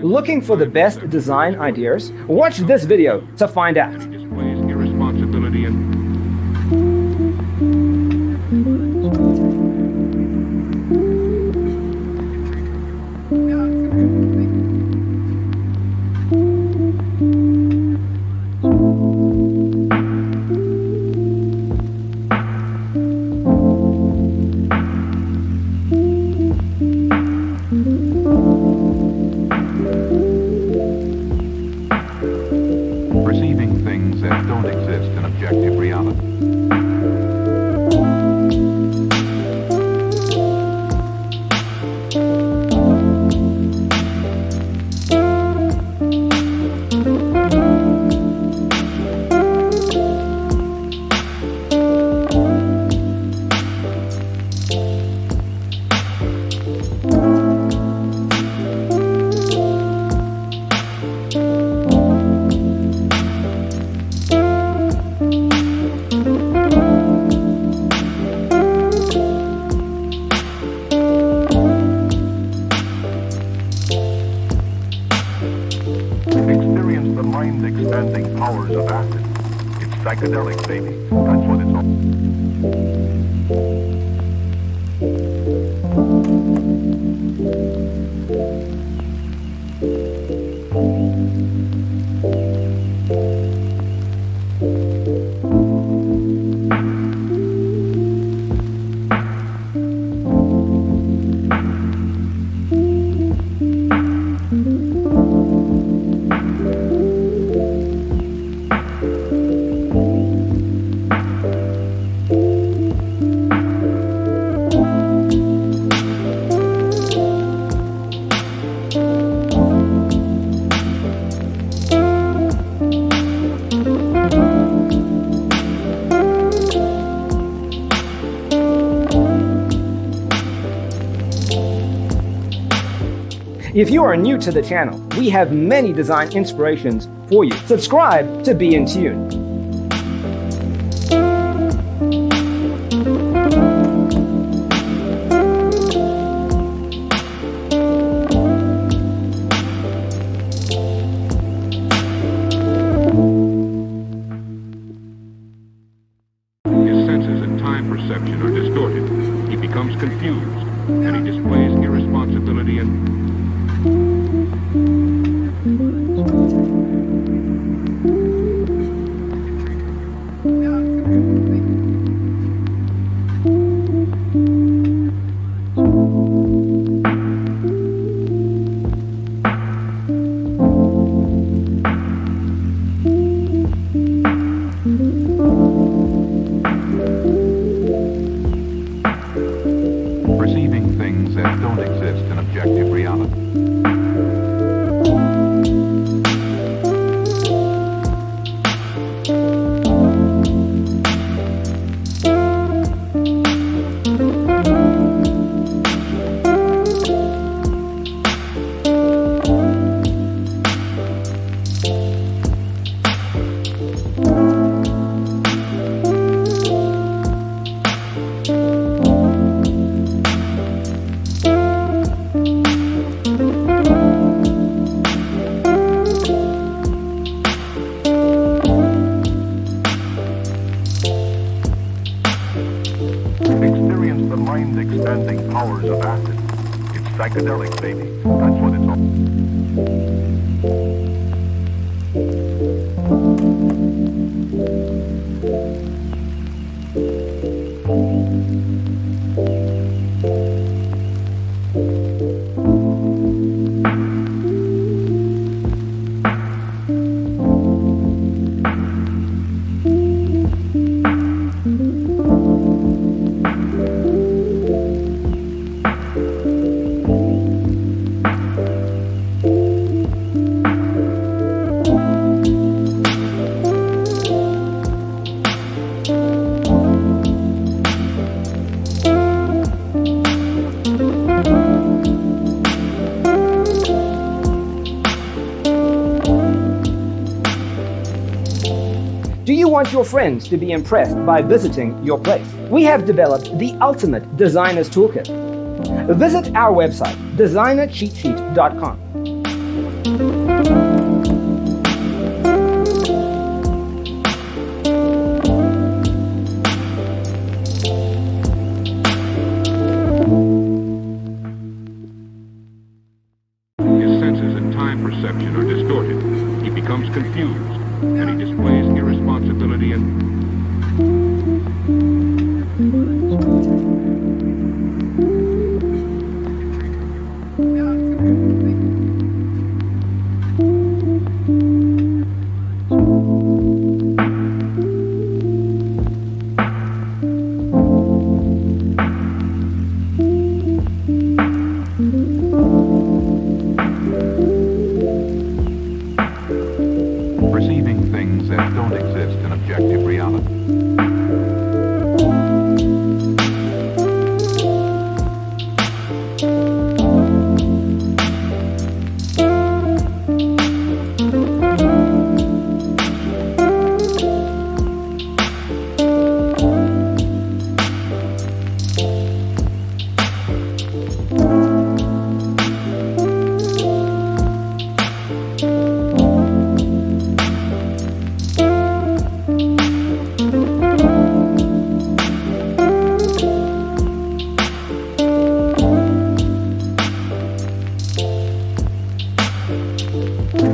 Looking for the best design ideas? Watch this video to find out. Displays irresponsibility and perceiving things that don't exist in objective reality. Experience the mind-expanding powers of acid. It's psychedelic, baby. That's what it's all. If you are new to the channel, we have many design inspirations for you. Subscribe to be in tune. His senses and time perception are distorted. He becomes confused, and he displays irresponsibility and perceiving things that don't exist in objective reality. Experience the mind-expanding powers of acid. It's psychedelic, baby. That's what it's all. Do you want your friends to be impressed by visiting your place? We have developed the ultimate designer's toolkit. Visit our website, designercheatsheet.com. His senses and time perception are distorted. He becomes confused, and he displays irresponsibility and perceiving things that don't exist in objective reality.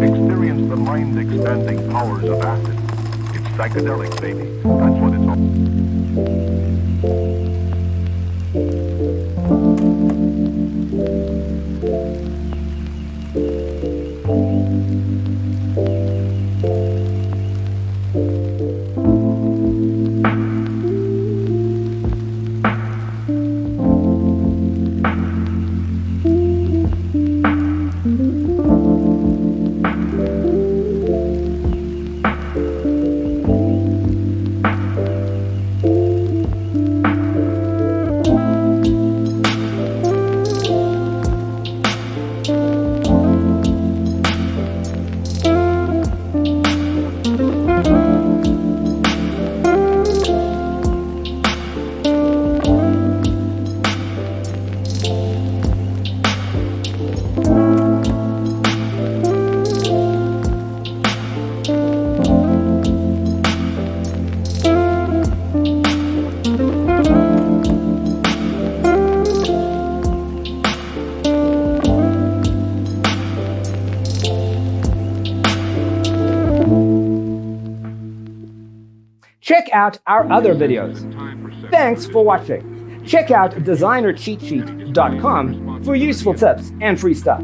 Experience the mind-expanding powers of acid. It's psychedelic, baby. That's what it's all. Check out our other videos. Thanks for watching. Check out designercheatsheet.com for useful tips and free stuff.